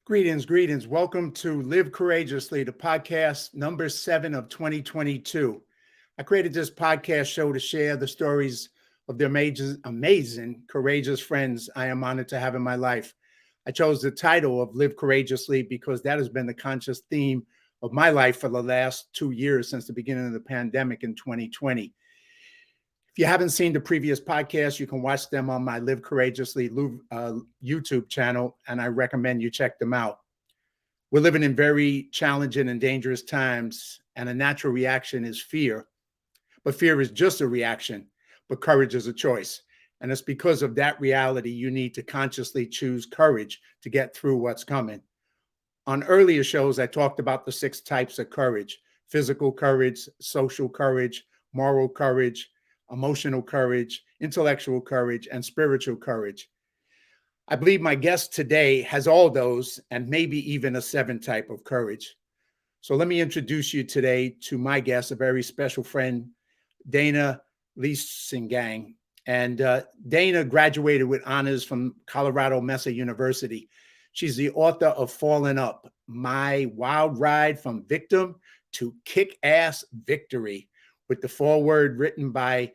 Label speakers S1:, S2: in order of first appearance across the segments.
S1: Greetings, greetings. Welcome to Live Courageously, the podcast number 7 of 2022. I created this podcast show to share the stories of the amazing, courageous friends I am honored to have in my life. I chose the title of Live Courageously because that has been the conscious theme of my life for the last 2 years since the beginning of the pandemic in 2020. If you haven't seen the previous podcasts, you can watch them on my Live Courageously YouTube channel, and I recommend you check them out. We're living in very challenging and dangerous times, and a natural reaction is fear. But fear is just a reaction, but courage is a choice. And it's because of that reality you need to consciously choose courage to get through what's coming. On earlier shows, I talked about the 6 types of courage: physical courage, social courage, moral courage, emotional courage, intellectual courage, and spiritual courage. I believe my guest today has all those and maybe even a 7th type of courage. So let me introduce you today to my guest, a very special friend, Dana Liesegang. And Dana graduated with honors from Colorado Mesa University. She's the author of Falling Up, My Wild Ride from Victim to Kick-Ass Victory, with the foreword written by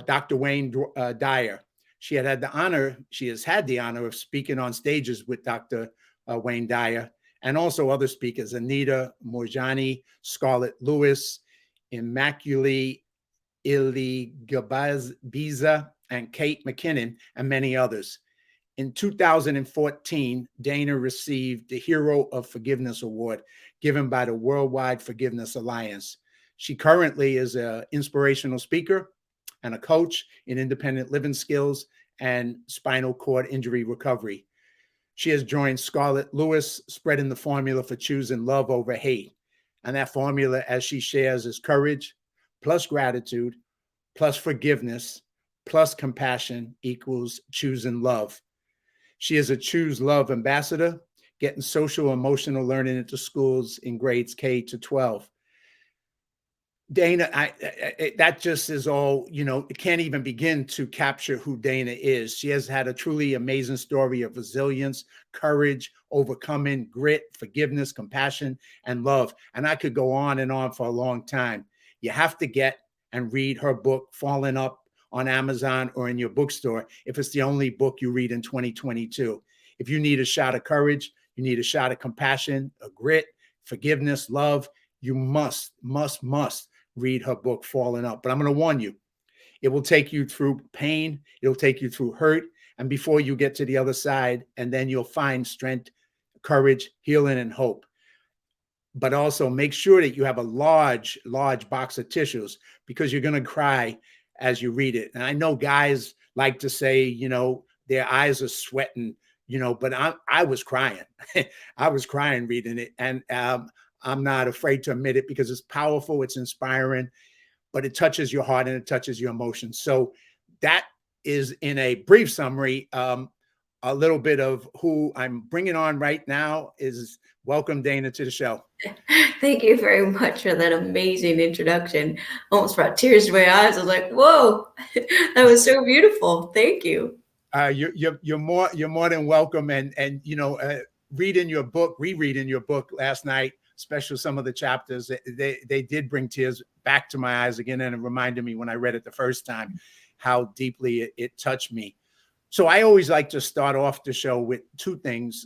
S1: Dr. Wayne Dyer. She has had the honor of speaking on stages with Dr. Wayne Dyer and also other speakers: Anita Morjani, Scarlett Lewis, Immaculée Iligabiza, and Kate McKinnon, and many others. In 2014, Dana received the Hero of Forgiveness Award given by the Worldwide Forgiveness Alliance. She currently is an inspirational speaker and a coach in independent living skills and spinal cord injury recovery. She has joined Scarlett Lewis, spreading the formula for choosing love over hate. And that formula, as she shares, is courage plus gratitude plus forgiveness plus compassion equals choosing love. She is a Choose Love ambassador, getting social emotional learning into schools in grades K to 12. Dana, that just is all, it can't even begin to capture who Dana is. She has had a truly amazing story of resilience, courage, overcoming, grit, forgiveness, compassion, and love. And I could go on and on for a long time. You have to get and read her book, Falling Up, on Amazon or in your bookstore, if it's the only book you read in 2022. If you need a shot of courage, you need a shot of compassion, a grit, forgiveness, love, you must read her book, Falling Up. But I'm going to warn you, it will take you through pain. It'll take you through hurt. And before you get to the other side, and then you'll find strength, courage, healing, and hope. But also make sure that you have a large box of tissues, because you're going to cry as you read it. And I know guys like to say, their eyes are sweating, but I was crying. I was crying reading it. And I'm not afraid to admit it, because it's powerful, it's inspiring, but it touches your heart and it touches your emotions. So that is, in a brief summary, a little bit of who I'm bringing on right now. Is welcome, Dana, to the show.
S2: Thank you very much for that amazing introduction. Almost brought tears to my eyes. I was like, whoa, that was so beautiful. Thank you.
S1: You're more than welcome. And rereading your book last night, especially some of the chapters, they did bring tears back to my eyes again, and it reminded me when I read it the first time how deeply it touched me. So I always like to start off the show with 2 things.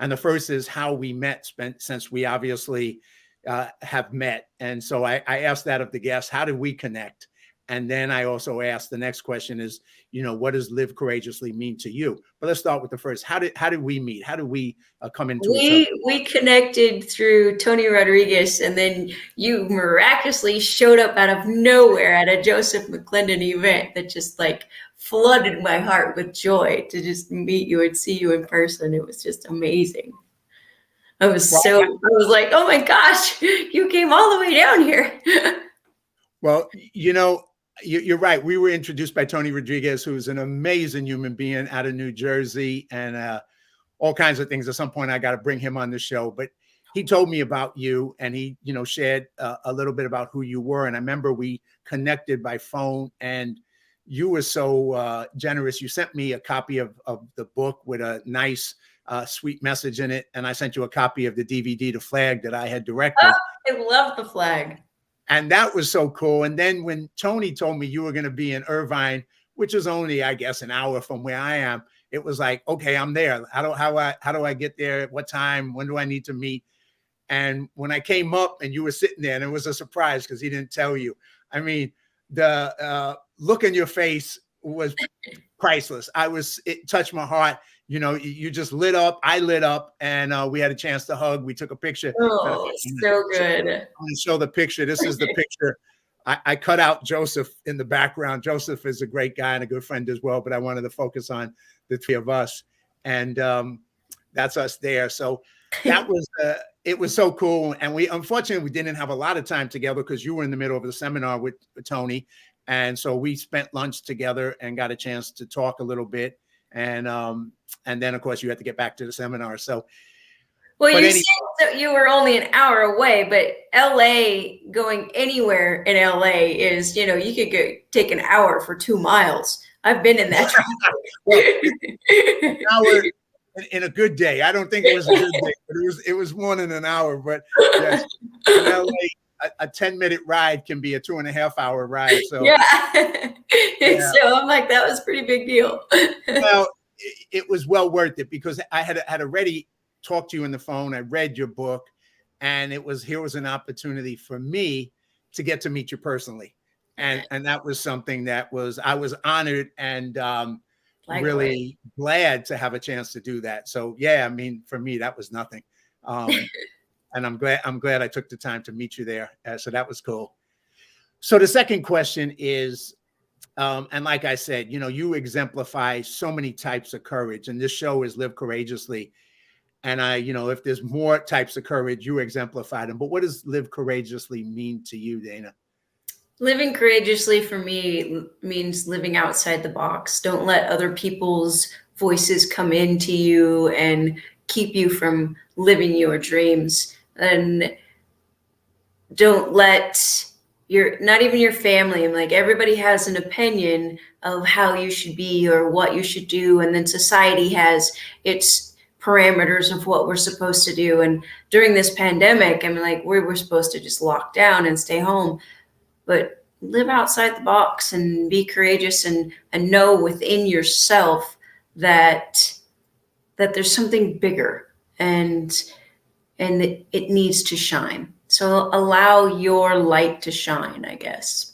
S1: And the first is how we met, since we obviously have met. And so I asked that of the guests: how did we connect? And then I also asked, the next question is, what does Live Courageously mean to you? But let's start with the first. How did we meet? How did we come into each other?
S2: We connected through Tony Rodriguez, and then you miraculously showed up out of nowhere at a Joseph McClendon event that just flooded my heart with joy to just meet you and see you in person. It was just amazing. I was like, oh my gosh, you came all the way down here.
S1: Well, you're right. We were introduced by Tony Rodriguez, who's an amazing human being out of New Jersey, and all kinds of things. At some point, I got to bring him on the show. But he told me about you, and he, shared a little bit about who you were. And I remember we connected by phone, and you were so generous. You sent me a copy of the book with a nice sweet message in it. And I sent you a copy of the DVD, The Flag, that I had
S2: Oh,
S1: directed.
S2: I love The Flag.
S1: And that was so cool. And then when Tony told me you were going to be in Irvine, which is only, I guess, an hour from where I am, it was like, okay, I'm there. How do I get there? What time? When do I need to meet? And when I came up and you were sitting there, and it was a surprise because he didn't tell you. I mean, the look in your face was priceless. It touched my heart. You know, you just lit up. I lit up, and we had a chance to hug. We took a picture.
S2: Oh, so good.
S1: I'm going to show the picture. This is the picture. I cut out Joseph in the background. Joseph is a great guy and a good friend as well, but I wanted to focus on the three of us. And that's us there. So that was, it was so cool. And unfortunately, we didn't have a lot of time together because you were in the middle of the seminar with Tony. And so we spent lunch together and got a chance to talk a little bit. And then, of course, you had to get back to the seminar. So,
S2: well, you said that you were only an hour away, but LA, going anywhere in LA is, you know, you could go take an hour for 2 miles. I've been in that.
S1: An hour in a good day. I don't think it was a good day, but it was more than an hour. But yes, in LA, a 10-minute ride can be a 2.5-hour ride. So
S2: yeah. So I'm like, that was a pretty big deal.
S1: Well, it was well worth it because I had already talked to you on the phone. I read your book, and here was an opportunity for me to get to meet you personally. And that was something that I was honored and really glad to have a chance to do that. So yeah, I mean, for me, that was nothing. And I'm glad I took the time to meet you there. So that was cool. So the second question is, and like I said, you know, you exemplify so many types of courage, and this show is Live Courageously. And you know, if there's more types of courage, you exemplify them. But what does Live Courageously mean to you, Dana?
S2: Living courageously for me means living outside the box. Don't let other people's voices come into you and keep you from living your dreams. And don't let not even your family. I'm like, everybody has an opinion of how you should be or what you should do. And then society has its parameters of what we're supposed to do. And during this pandemic, I'm like, we were supposed to just lock down and stay home, but live outside the box and be courageous and know within yourself that there's something bigger and it needs to shine. So allow your light to shine, I guess.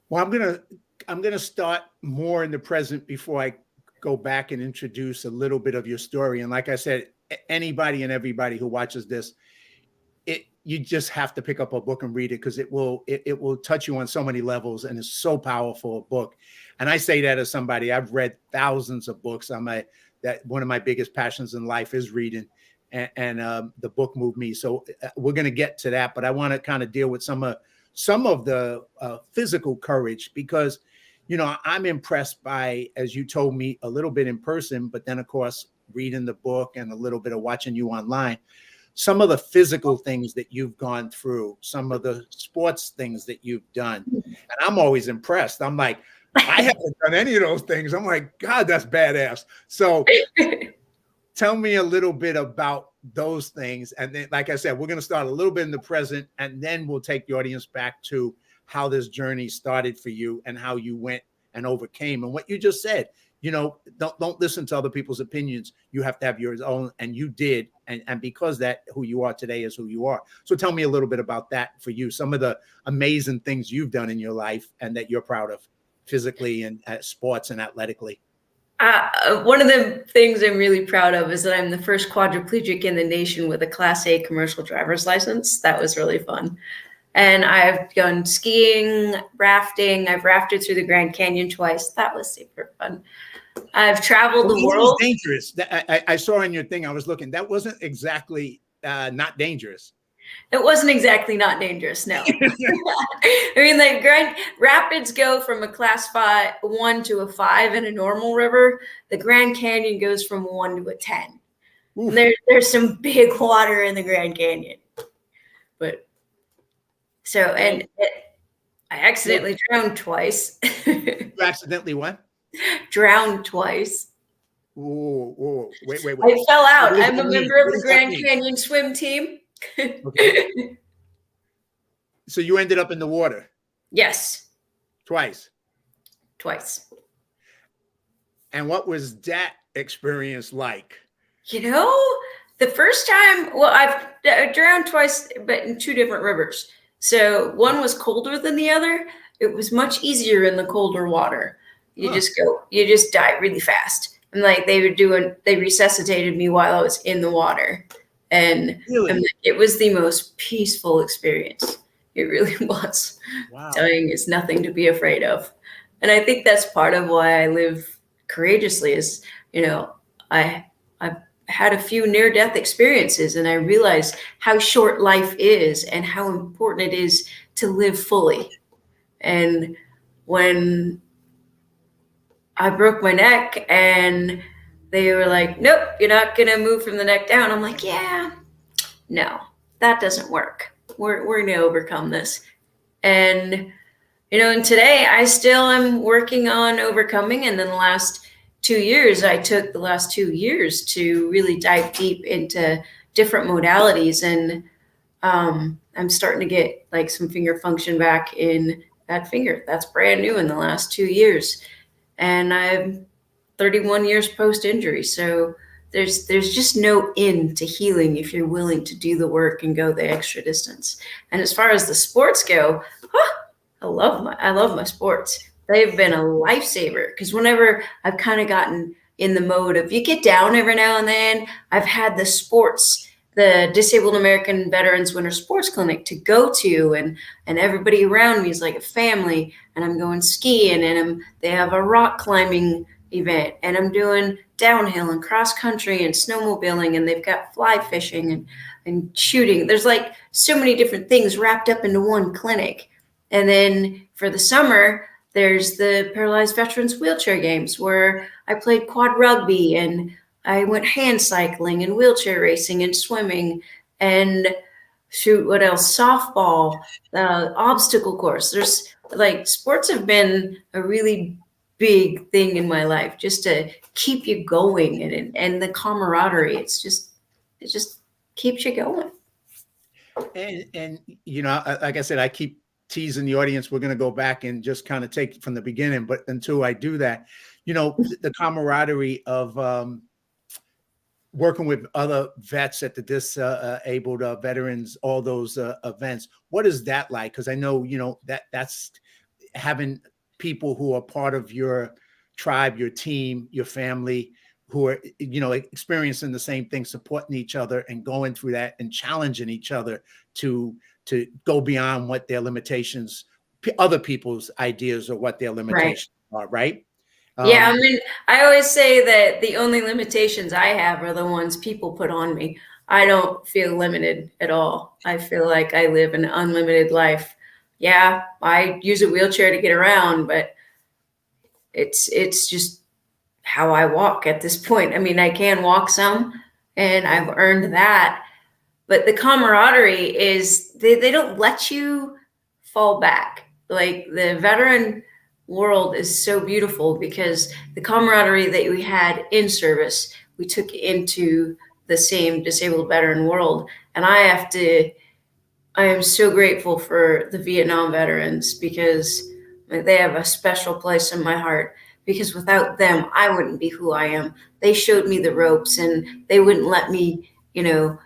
S1: Well, I'm gonna start more in the present before I go back and introduce a little bit of your story. And like I said, anybody and everybody who watches this, you just have to pick up a book and read it because it will touch you on so many levels, and it's so powerful a book. And I say that as somebody, I've read thousands of books. That one of my biggest passions in life is reading, and the book moved me. So we're going to get to that, but I want to kind of deal with some of the physical courage, because you know, I'm impressed by, as you told me a little bit in person, but then of course reading the book and a little bit of watching you online, some of the physical things that you've gone through, some of the sports things that you've done. And I'm always impressed. I'm like, I haven't done any of those things. I'm like, God, that's badass. So tell me a little bit about those things. And then, like I said, we're going to start a little bit in the present, and then we'll take the audience back to how this journey started for you and how you went and overcame. And what you just said, you know, don't listen to other people's opinions. You have to have yours own, and you did. And because that, who you are today is who you are. So tell me a little bit about that for you, some of the amazing things you've done in your life and that you're proud of physically and sports and athletically.
S2: One of the things I'm really proud of is that I'm the first quadriplegic in the nation with a Class A commercial driver's license. That was really fun. And I've gone skiing, rafting. I've rafted through the Grand Canyon twice. That was super fun. I've traveled the world.
S1: Dangerous. I saw in your thing, I was looking, that wasn't exactly not dangerous.
S2: It wasn't exactly not dangerous, no. I mean, like Grand Rapids go from a class 1 to a 5 in a normal river. The Grand Canyon goes from 1 to a 10. There's some big water in the Grand Canyon. But so, and I accidentally drowned twice.
S1: You accidentally what?
S2: Drowned twice.
S1: Whoa, whoa, wait.
S2: I fell out.
S1: What does
S2: I'm
S1: that
S2: a
S1: mean?
S2: member of
S1: What
S2: the
S1: does that
S2: Grand
S1: mean?
S2: Canyon swim team.
S1: Okay. So you ended up in the water
S2: Yes,
S1: twice.
S2: twice.
S1: And what was that experience like?
S2: You know, the first time, well, I've drowned twice, but in two different rivers. So one was colder than the other. It was much easier in the colder water.
S1: Huh,
S2: You just die really fast. And like they resuscitated me while I was in the water. And
S1: really?
S2: it was the most peaceful experience. It really was.
S1: Wow.
S2: Dying is nothing to be afraid of. And I think that's part of why I live courageously is, you know, I I've had a few near death experiences and I realize how short life is and how important it is to live fully. And when I broke my neck and they were like, nope, you're not going to move from the neck down. I'm like, yeah, no, that doesn't work. We're going to overcome this. And and today I still am working on overcoming. And then the last 2 years, I took the last 2 years to really dive deep into different modalities. And I'm starting to get like some finger function back in that finger. That's brand new in the last 2 years. And I'm 31 years post injury. So there's just no end to healing if you're willing to do the work and go the extra distance. And as far as the sports go, I love my sports. They've been a lifesaver because whenever I've kind of gotten in the mode of you get down every now and then, I've had the Disabled American Veterans Winter Sports Clinic to go to, and everybody around me is like a family. And I'm going skiing, and they have a rock climbing event, and I'm doing downhill and cross country and snowmobiling, and they've got fly fishing and shooting. There's like so many different things wrapped up into one clinic. And then for the summer, there's the Paralyzed Veterans Wheelchair Games where I played quad rugby and I went hand cycling and wheelchair racing and swimming and shoot, what else? Softball, obstacle course. There's like sports have been a really big thing in my life just to keep you going and the camaraderie. It just keeps you going.
S1: And like I said, I keep teasing the audience. We're going to go back and just kind of take it from the beginning. But until I do that, the camaraderie of working with other vets at the disabled veterans, all those events. What is that like? Because I know, that's having people who are part of your tribe, your team, your family, who are, experiencing the same thing, supporting each other and going through that and challenging each other to go beyond what their limitations, other people's ideas or what their
S2: Right.
S1: limitations are, right?
S2: Yeah, I mean, I always say that the only limitations I have are the ones people put on me. I don't feel limited at all. I feel like I live an unlimited life. Yeah, I use a wheelchair to get around, but it's just how I walk at this point. I mean, I can walk some and I've earned that, but the camaraderie is they don't let you fall back. Like the veteran world is so beautiful because the camaraderie that we had in service, we took into the same disabled veteran world. And I am so grateful for the Vietnam veterans because they have a special place in my heart, because without them, I wouldn't be who I am. They showed me the ropes and they wouldn't let me, you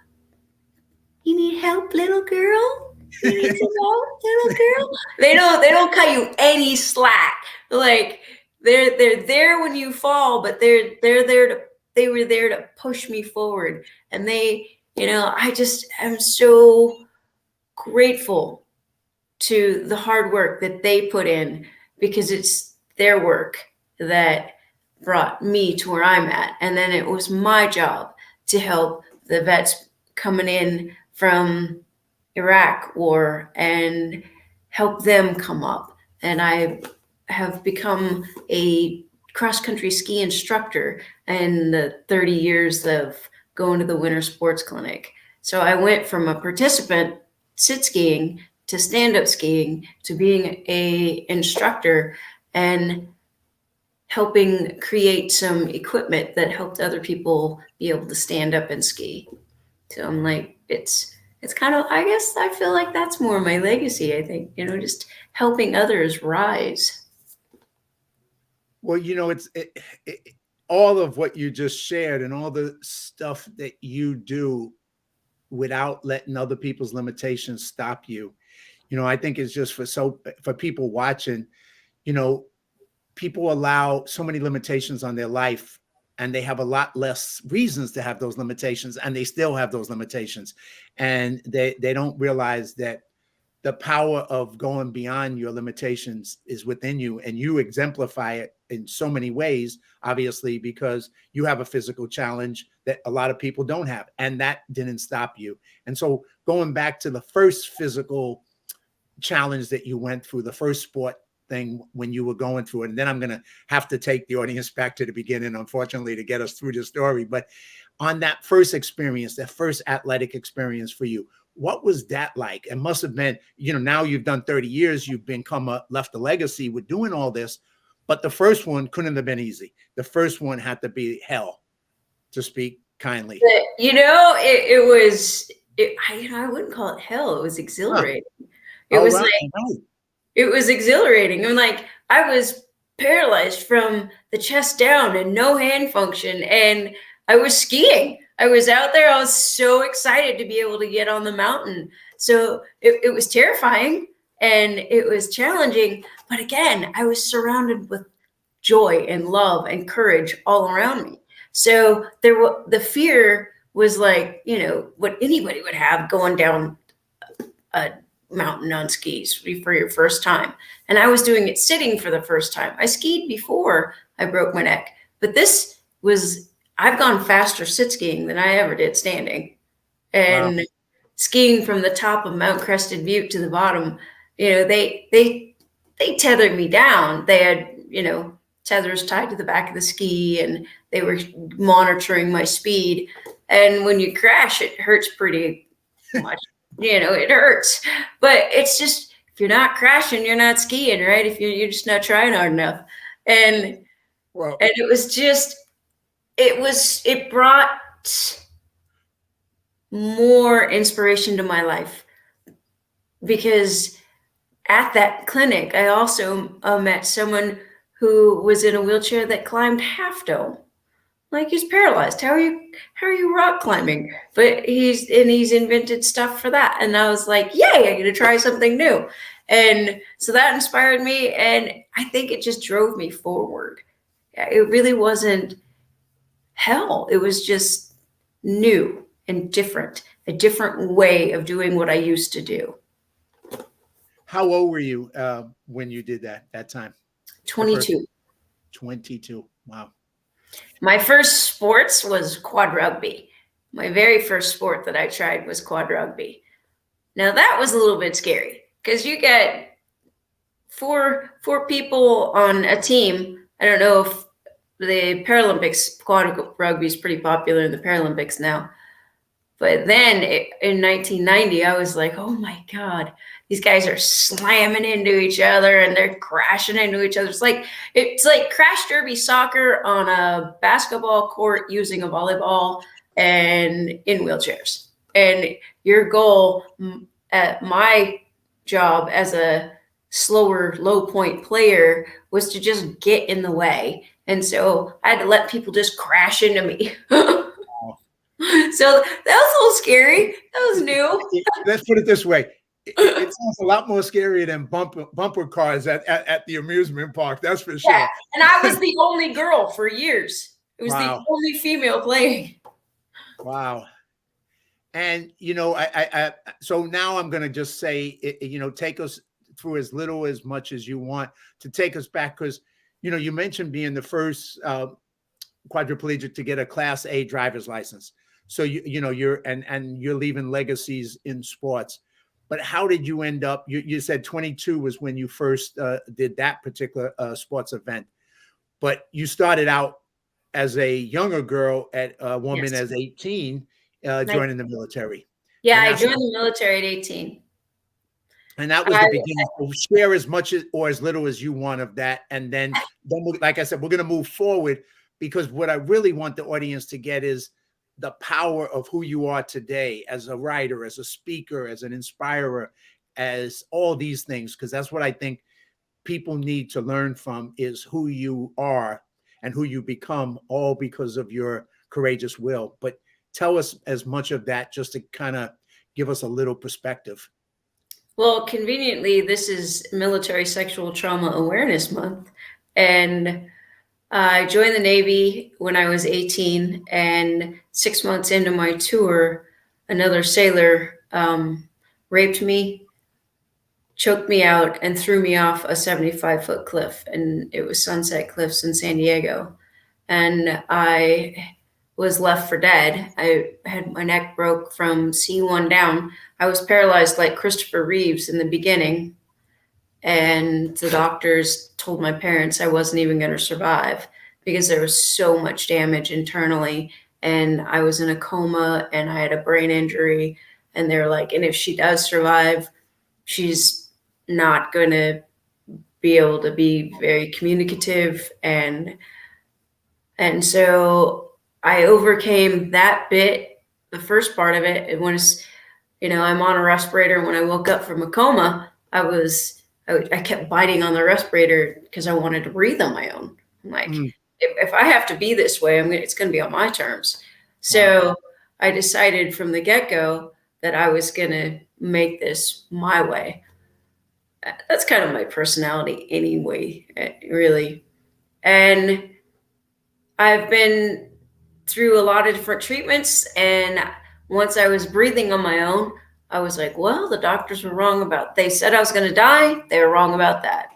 S2: need help, little girl? You need some help, little girl? They don't cut you any slack. Like they're there when you fall, but they were there to push me forward. And I just am so grateful to the hard work that they put in, because it's their work that brought me to where I'm at. And then it was my job to help the vets coming in from Iraq war and help them come up. And I have become a cross country ski instructor in the 30 years of going to the winter sports clinic. So I went from a participant sit skiing to stand up skiing to being a instructor. And helping create some equipment that helped other people be able to stand up and ski. So I'm like, it's kind of, I guess I feel like that's more my legacy. I think, just helping others rise.
S1: Well, all of what you just shared and all the stuff that you do without letting other people's limitations stop you. I think it's just for people watching, you know, people allow so many limitations on their life, and they have a lot less reasons to have those limitations, and they still have those limitations, and they don't realize that the power of going beyond your limitations is within you, and you exemplify it in so many ways, obviously, because you have a physical challenge that a lot of people don't have, and that didn't stop you. And so going back to the first physical challenge that you went through, the first sport thing when you were going through it, and then I'm going to have to take the audience back to the beginning, unfortunately, to get us through the story. But on that first experience, that first athletic experience for you, what was that like? It must have been, now you've done 30 years, you've left a legacy with doing all this, but the first one couldn't have been easy. The first one had to be hell, to speak kindly.
S2: It was, I wouldn't call it hell. It was exhilarating. It was
S1: right,
S2: like,
S1: right.
S2: It was exhilarating. I'm like, I was paralyzed from the chest down and no hand function. And I was skiing. I was out there. I was so excited to be able to get on the mountain. So it was terrifying and it was challenging. But again, I was surrounded with joy and love and courage all around me. So the fear was like, what anybody would have going down a mountain on skis for your first time. And I was doing it sitting for the first time. I skied before I broke my neck, but I've gone faster sit skiing than I ever did standing. And wow. Skiing from the top of Mount Crested Butte to the bottom, they tethered me down. They had, tethers tied to the back of the ski, and they were monitoring my speed. And when you crash, it hurts pretty much. It hurts, but it's just, if you're not crashing, you're not skiing, right? If you're just not trying hard enough. And it brought more inspiration to my life, because at that clinic, I also met someone who was in a wheelchair that climbed Half Dome. Like, he's paralyzed. How are you rock climbing? But he's invented stuff for that. And I was like, yay, I'm going to try something new. And so that inspired me. And I think it just drove me forward. It really wasn't hell. It was just new and different, a different way of doing what I used to do.
S1: How old were you when you did that time?
S2: 22.
S1: 22. Wow.
S2: My first sports was quad rugby. My very first sport that I tried was quad rugby. Now that was a little bit scary, because you get four people on a team. I don't know if the Paralympics, quad rugby is pretty popular in the Paralympics now. But then in 1990, I was like, oh my God, these guys are slamming into each other and they're crashing into each other. It's like crash derby soccer on a basketball court using a volleyball and in wheelchairs. And your goal at my job as a slower, low point player was to just get in the way. And so I had to let people just crash into me. So that was a little scary. That was new.
S1: Let's put it this way. It sounds a lot more scary than bumper cars at the amusement park. That's for sure.
S2: Yeah, and I was the only girl for years. It was
S1: wow.
S2: the only female playing.
S1: Wow. And, so now I'm going to just say, take us through as little, as much as you want to take us back. Because, you mentioned being the first quadriplegic to get a Class A driver's license. So you're leaving legacies in sports. But how did you end up? You said 22 was when you first did that particular sports event, but you started out as a younger girl, at a woman, yes, as 18, joining the military.
S2: Yeah, I joined the military at 18.
S1: And that was the beginning. So share as much or as little as you want of that. And then like I said, we're going to move forward, because what I really want the audience to get is the power of who you are today as a writer, as a speaker, as an inspirer, as all these things, because that's what I think people need to learn from, is who you are and who you become, all because of your courageous will. But tell us as much of that, just to kind of give us a little perspective.
S2: Well, conveniently, this is Military Sexual Trauma Awareness Month. And I joined the Navy when I was 18, and 6 months into my tour, another sailor raped me, choked me out, and threw me off a 75-foot cliff. And it was Sunset Cliffs in San Diego. And I was left for dead. I had my neck broke from C1 down. I was paralyzed like Christopher Reeves in the beginning. And the doctors told my parents I wasn't even going to survive because there was so much damage internally. And I was in a coma and I had a brain injury. And they're like, and if she does survive, she's not going to be able to be very communicative. And so I overcame that bit, the first part of it. And when I'm on a respirator. When I woke up from a coma, I kept biting on the respirator because I wanted to breathe on my own. I'm like, if I have to be this way, it's going to be on my terms. So I decided from the get-go that I was going to make this my way. That's kind of my personality anyway, really. And I've been through a lot of different treatments. And once I was breathing on my own, I was like, well, the doctors were wrong they said I was going to die. They were wrong about that.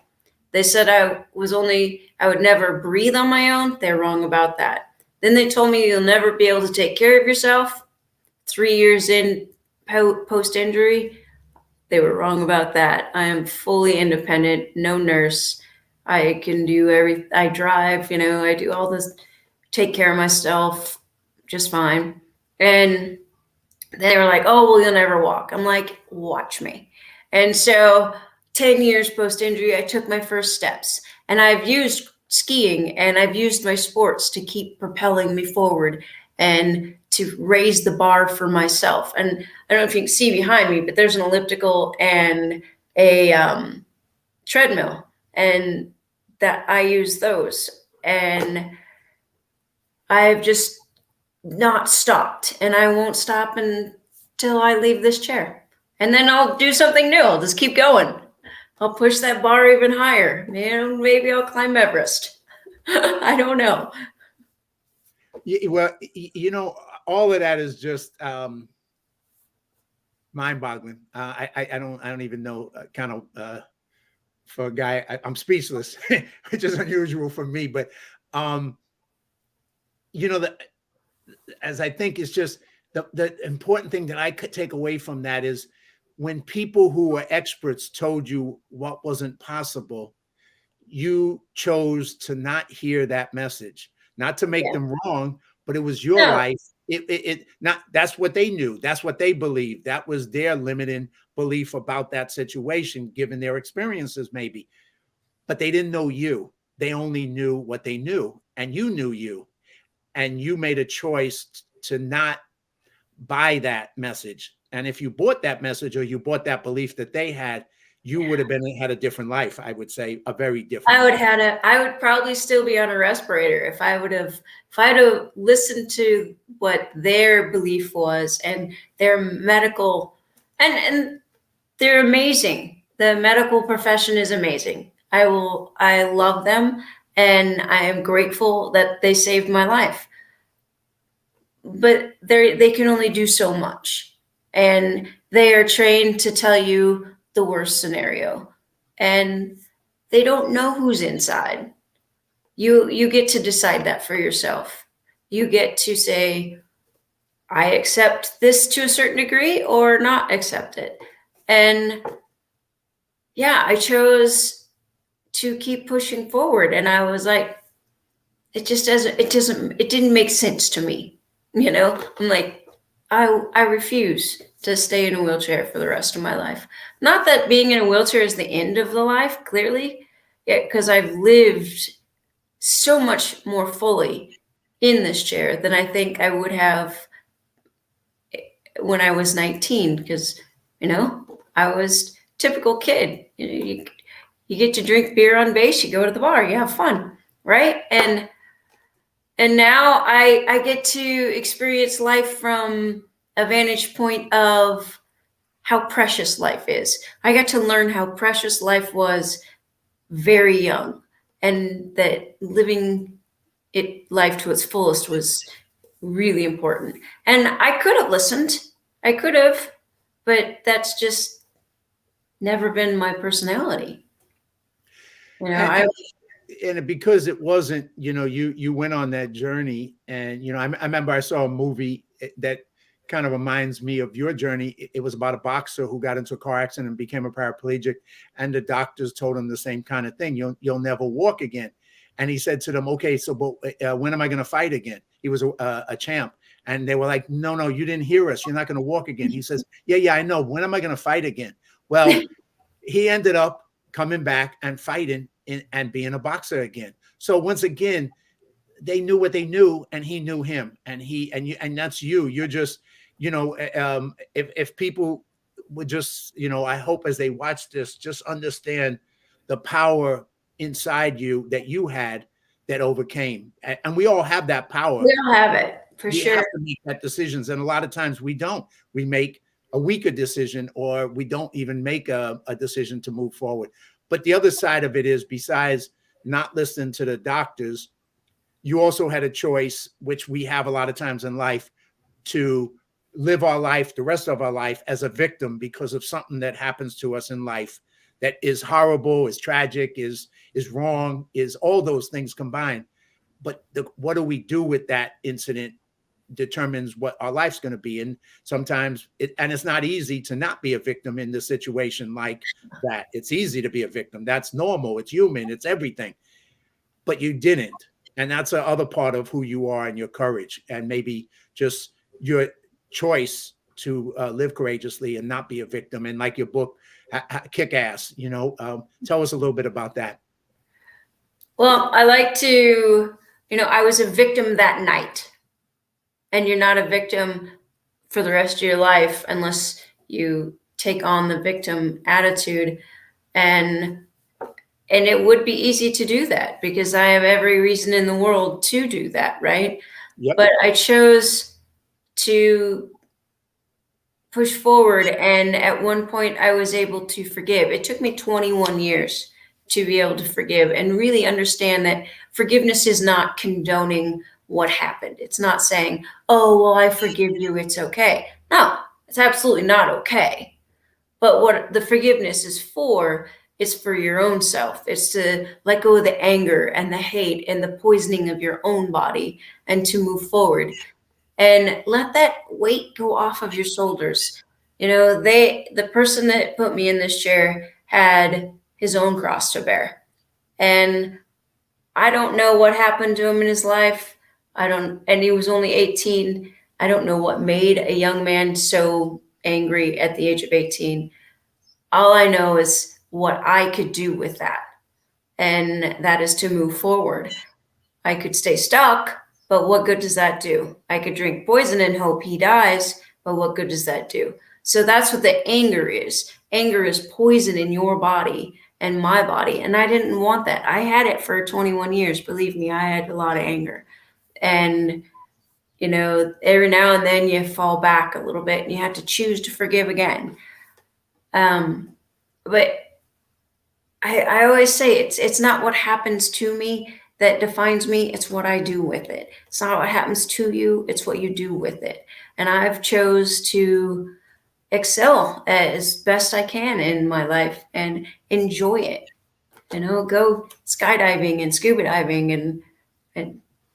S2: They said I would never breathe on my own. They're wrong about that. Then they told me you'll never be able to take care of yourself. 3 years in post-injury, they were wrong about that. I am fully independent, no nurse. I can do everything. I drive, I do all this, take care of myself just fine. And they were like, oh, well, you'll never walk. I'm like, watch me. And so 10 years post-injury, I took my first steps. And I've used skiing and I've used my sports to keep propelling me forward and to raise the bar for myself. And I don't know if you can see behind me, but there's an elliptical and a treadmill. And that I use those. And I've just not stopped, and I won't stop until I leave this chair. And then I'll do something new. I'll just keep going. I'll push that bar even higher. Maybe I'll climb Everest. I don't know.
S1: Well, all of that is just mind-boggling. I don't even know, for a guy, I'm speechless, which is unusual for me. But as I think it's just the important thing that I could take away from that is when people who are experts told you what wasn't possible, you chose to not hear that message, not to make them wrong, but it was your life. That's what they knew. That's what they believed. That was their limiting belief about that situation, given their experiences, maybe. But they didn't know you. They only knew what they knew, and you knew you. And you made a choice to not buy that message. And if you bought that message or you bought that belief that they had, you would have had a different life. I would say a very different.
S2: I would probably still be on a respirator if I had to listen to what their belief was and their medical, and they're amazing. The medical profession is amazing. I love them. And I am grateful that they saved my life. But they can only do so much. And they are trained to tell you the worst scenario. And they don't know who's inside. You get to decide that for yourself. You get to say, I accept this to a certain degree or not accept it. And I chose to keep pushing forward. And I was like, it didn't make sense to me. I'm like, I refuse. to stay in a wheelchair for the rest of my life. Not that being in a wheelchair is the end of the life, clearly, because I've lived so much more fully in this chair than I think I would have when I was 19, because, I was typical kid. You get to drink beer on base, you go to the bar, you have fun, right? And now I get to experience life from a vantage point of how precious life is. I got to learn how precious life was very young, and that living life to its fullest was really important. And I could have listened. I could have, but that's just never been my personality.
S1: And,
S2: I
S1: because it wasn't, you went on that journey, and I remember I saw a movie that kind of reminds me of your journey. It was about a boxer who got into a car accident and became a paraplegic, and the doctors told him the same kind of thing: you'll never walk again. And he said to them, "Okay, so but when am I going to fight again?" He was a champ, and they were like, "No, you didn't hear us. You're not going to walk again." He says, "Yeah, I know. When am I going to fight again?" Well, he ended up coming back and fighting and being a boxer again. So once again, they knew what they knew, and he knew him, and and that's you. You're just, if people would just, I hope as they watch this, just understand the power inside you that you had that overcame, and we all have that power.
S2: We all have it, for
S1: We
S2: sure.
S1: have to make that decisions, and a lot of times we don't. We make a weaker decision, or we don't even make a decision to move forward. But the other side of it is, besides not listening to the doctors, you also had a choice, which we have a lot of times in life, to live our life, the rest of our life, as a victim because of something that happens to us in life that is horrible, is tragic, is wrong, is all those things combined. But what do we do with that incident determines what our life's going to be. And sometimes it's not easy to not be a victim in the situation like that. It's easy to be a victim. That's normal. It's human. It's everything. But you didn't. And that's the other part of who you are, and your courage, and maybe just your choice to live courageously and not be a victim. And like your book, Kick Ass, tell us a little bit about that.
S2: Well, I like to, I was a victim that night, and you're not a victim for the rest of your life unless you take on the victim attitude. And it would be easy to do that because I have every reason in the world to do that, right?
S1: Yep.
S2: But I chose to push forward, and at one point I was able to forgive. It took me 21 years to be able to forgive and really understand that forgiveness is not condoning what happened. It's not saying, "Oh, well, I forgive you, it's okay." No, it's absolutely not okay. But what the forgiveness is for your own self. It's to let go of the anger and the hate and the poisoning of your own body, and to move forward and let that weight go off of your shoulders. The person that put me in this chair had his own cross to bear. And I don't know what happened to him in his life. And he was only 18. I don't know what made a young man so angry at the age of 18. All I know is what I could do with that. And that is to move forward. I could stay stuck, but what good does that do? I could drink poison and hope he dies, but what good does that do? So that's what the anger is. Anger is poison in your body and my body. And I didn't want that. I had it for 21 years. Believe me, I had a lot of anger. And, every now and then you fall back a little bit and you have to choose to forgive again. But I always say it's not what happens to me that defines me. It's what I do with it. It's not what happens to you. It's what you do with it. And I've chose to excel as best I can in my life and enjoy it. Go skydiving and scuba diving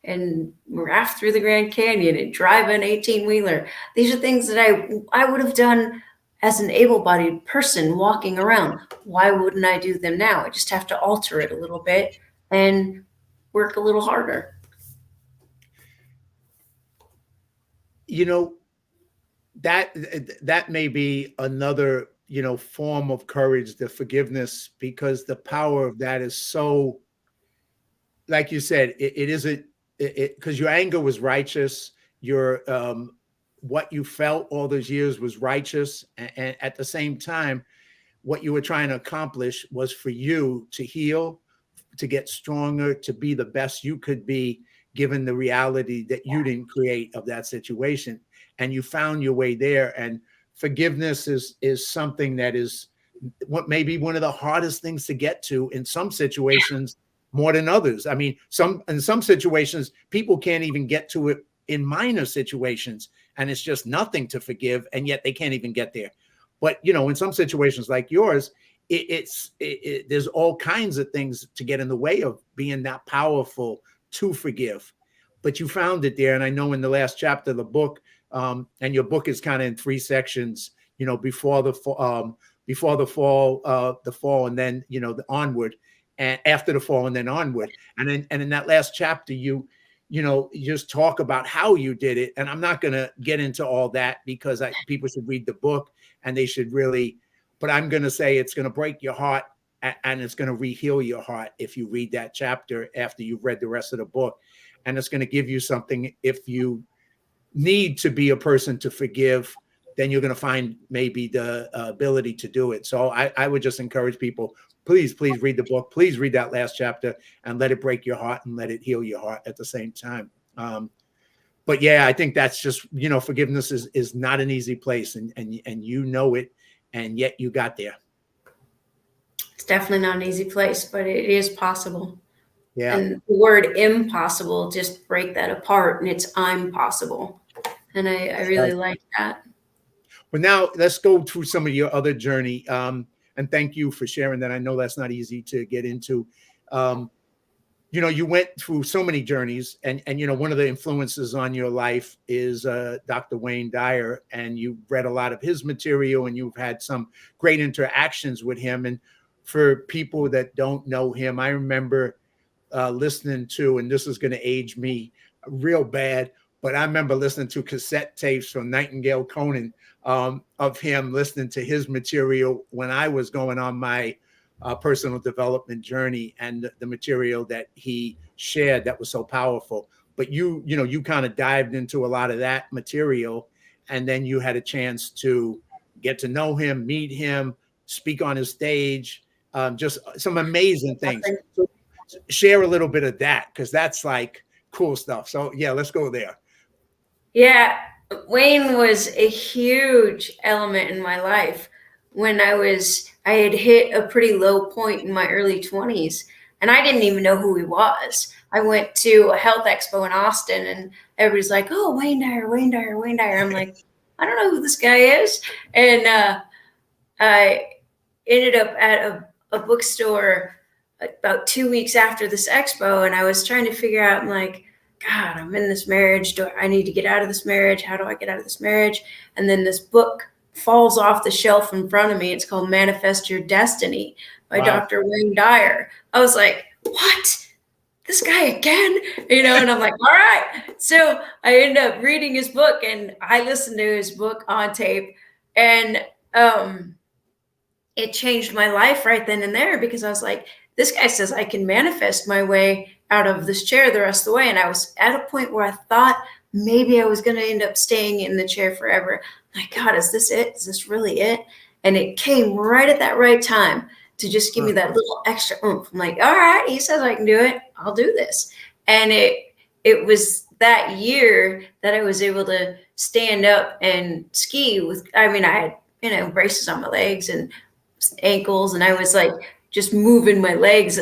S2: and raft through the Grand Canyon and drive an 18-wheeler. These are things that I would have done as an able-bodied person walking around. Why wouldn't I do them now? I just have to alter it a little bit and work a little harder.
S1: that may be another, form of courage, the forgiveness, because the power of that is so, like you said, it isn't, because your anger was righteous, your what you felt all those years was righteous, and at the same time, what you were trying to accomplish was for you to heal, to get stronger, to be the best you could be, given the reality that you didn't create of that situation. And you found your way there. And forgiveness is something that is what may be one of the hardest things to get to in some situations more than others. I mean, in some situations, people can't even get to it in minor situations, and it's just nothing to forgive, and yet they can't even get there. But in some situations like yours, there's all kinds of things to get in the way of being that powerful to forgive. But you found it there, and I know in the last chapter of the book, and your book is kind of in three sections. Before the fall, and then the onward, and after the fall, and then onward. And in that last chapter, you just talk about how you did it. And I'm not going to get into all that, because people should read the book, and they should really. But I'm going to say it's going to break your heart, and it's going to re-heal your heart if you read that chapter after you've read the rest of the book. And it's going to give you something. If you need to be a person to forgive, then you're going to find maybe the ability to do it. So I would just encourage people, please read the book. Please read that last chapter, and let it break your heart and let it heal your heart at the same time. But yeah, I think that's just, forgiveness is not an easy place, and it, and yet you got there.
S2: It's definitely not an easy place, but it is possible.
S1: Yeah.
S2: And the word impossible, just break that apart, and it's I'm possible. And I really like that.
S1: Well, now let's go through some of your other journey. And thank you for sharing that. I know that's not easy to get into. You went through so many journeys, and one of the influences on your life is Dr. Wayne Dyer, and you read a lot of his material, and you've had some great interactions with him. And for people that don't know him, I remember listening to, and this is going to age me real bad, but I remember listening to cassette tapes from Nightingale Conan, of him listening to his material when I was going on my personal development journey, and the material that he shared that was so powerful. But you kind of dived into a lot of that material, and then you had a chance to get to know him, meet him, speak on his stage, just some amazing things. So share a little bit of that, because that's like cool stuff. So yeah, let's go there.
S2: Yeah, Wayne was a huge element in my life when I had hit a pretty low point in my early 20s, and I didn't even know who he was. I went to a health expo in Austin, and everybody's like, "Oh, Wayne Dyer, Wayne Dyer, Wayne Dyer." I'm like, I don't know who this guy is. And I ended up at a bookstore about 2 weeks after this expo, and I was trying to figure out, I'm like, God, I'm in this marriage. Do I need to get out of this marriage? How do I get out of this marriage? And then this book falls off the shelf in front of me. It's called Manifest Your Destiny by Dr. Wayne Dyer. I was like, what? This guy again? And I'm like, all right. So I ended up reading his book, and I listened to his book on tape, and it changed my life right then and there, because I was like, this guy says I can manifest my way out of this chair the rest of the way. And I was at a point where I thought maybe I was going to end up staying in the chair forever. My God, is this it? Is this really it? And it came right at that right time to just give me that little extra oomph. I'm like, all right, he says I can do it. I'll do this. And it was that year that I was able to stand up and ski with, I had, braces on my legs and ankles, and I was like just moving my legs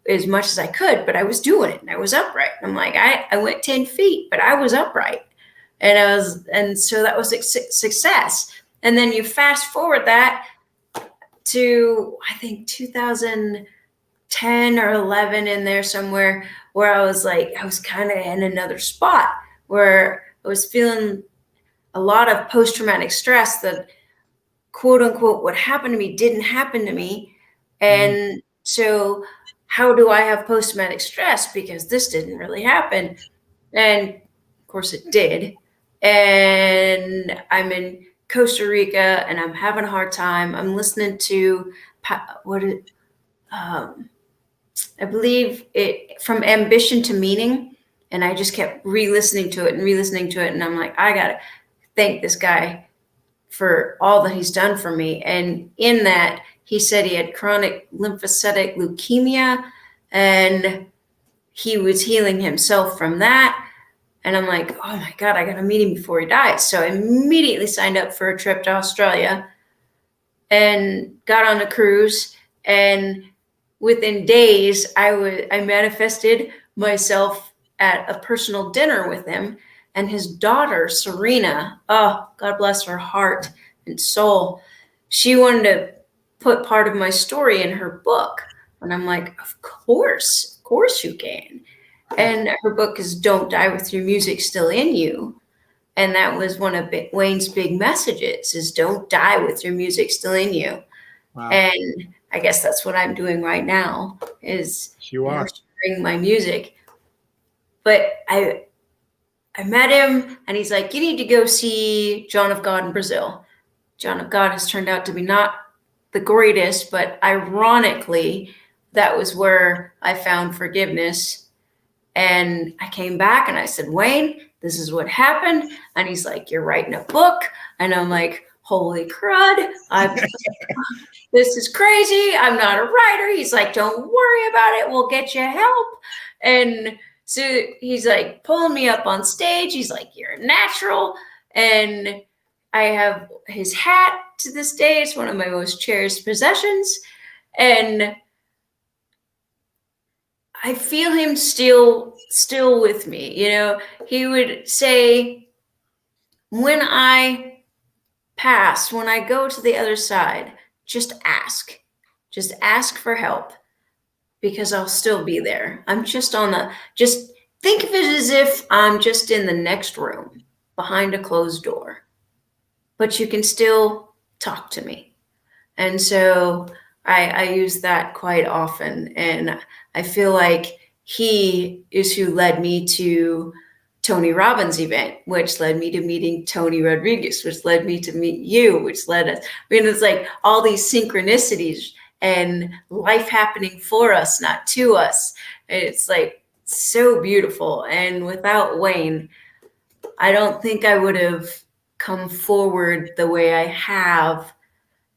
S2: as much as I could, but I was doing it, and I was upright. I'm like, I went 10 feet, but I was upright, and so that was success. And then you fast forward that to, I think, 2010 or 11, in there somewhere, where I was kind of in another spot where I was feeling a lot of post-traumatic stress that, quote unquote, what happened to me didn't happen to me. And so how do I have post-traumatic stress? Because this didn't really happen. And of course it did. and I'm in Costa Rica and I'm having a hard time. I'm listening to I believe it from Ambition to Meaning, and I just kept re-listening to it and re-listening to it, and I'm like, I gotta thank this guy for all that he's done for me. And in that, he said he had chronic lymphocytic leukemia, and he was healing himself from that. And I'm like, oh my God, I got to meet him before he dies. So I immediately signed up for a trip to Australia and got on a cruise. And within days, I manifested myself at a personal dinner with him. And his daughter, Serena, oh, God bless her heart and soul, she wanted to put part of my story in her book. And I'm like, of course you can. And her book is Don't Die With Your Music Still in You. And that was one of Wayne's big messages is don't die with your music still in you.
S1: Wow.
S2: And I guess that's what I'm doing right now is
S1: You are
S2: sharing my music. But I met him and he's like, you need to go see John of God in Brazil. John of God has turned out to be not the greatest, but ironically, that was where I found forgiveness. And I came back and I said, Wayne, this is what happened. And he's like, you're writing a book. And I'm like, holy crud. This is crazy. I'm not a writer. He's like, don't worry about it. We'll get you help. And so he's like pulling me up on stage. He's like, you're a natural. And I have his hat to this day. It's one of my most cherished possessions. And I feel him still with me. You know, he would say, when I pass, when I go to the other side, just ask for help because I'll still be there. I'm just just think of it as if I'm just in the next room behind a closed door, but you can still talk to me. And so I use that quite often. And I feel like he is who led me to Tony Robbins' event, which led me to meeting Tony Rodriguez, which led me to meet you, which led us. I mean, it's like all these synchronicities and life happening for us, not to us. It's like so beautiful. And without Wayne, I don't think I would have come forward the way I have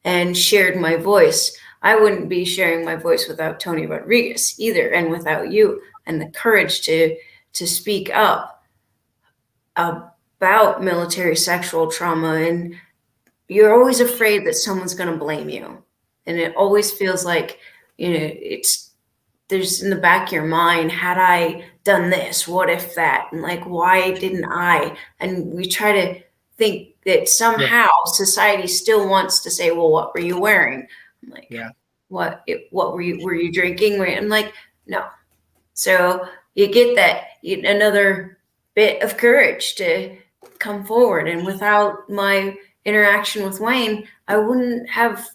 S2: and shared my voice. I wouldn't be sharing my voice without Tony Rodriguez either, and without you and the courage to speak up about military sexual trauma. And you're always afraid that someone's going to blame you. And it always feels like, you know, there's in the back of your mind, had I done this, what if that? And like, why didn't I? And we try to think that somehow society still wants to say, well, what were you wearing? I'm like, what were you drinking? I'm like, no. So you get another bit of courage to come forward. And without my interaction with Wayne, I wouldn't have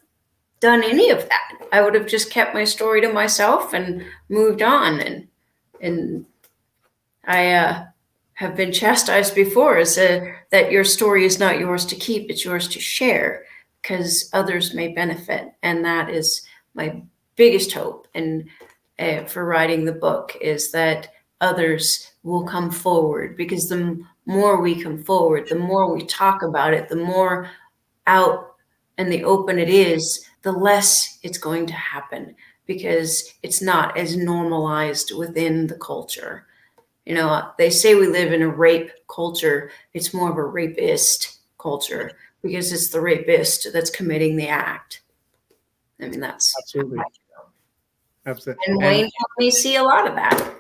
S2: done any of that. I would have just kept my story to myself and moved on. And I have been chastised before as that your story is not yours to keep, it's yours to share because others may benefit. And that is my biggest hope. And for writing the book is that others will come forward, because the more we come forward, the more we talk about it, the more out in the open it is, the less it's going to happen because it's not as normalized within the culture. You know, they say we live in a rape culture. It's more of a rapist culture because it's the rapist that's committing the act. I mean, that's
S1: absolutely. Absolutely.
S2: And Wayne helped me see a lot of that.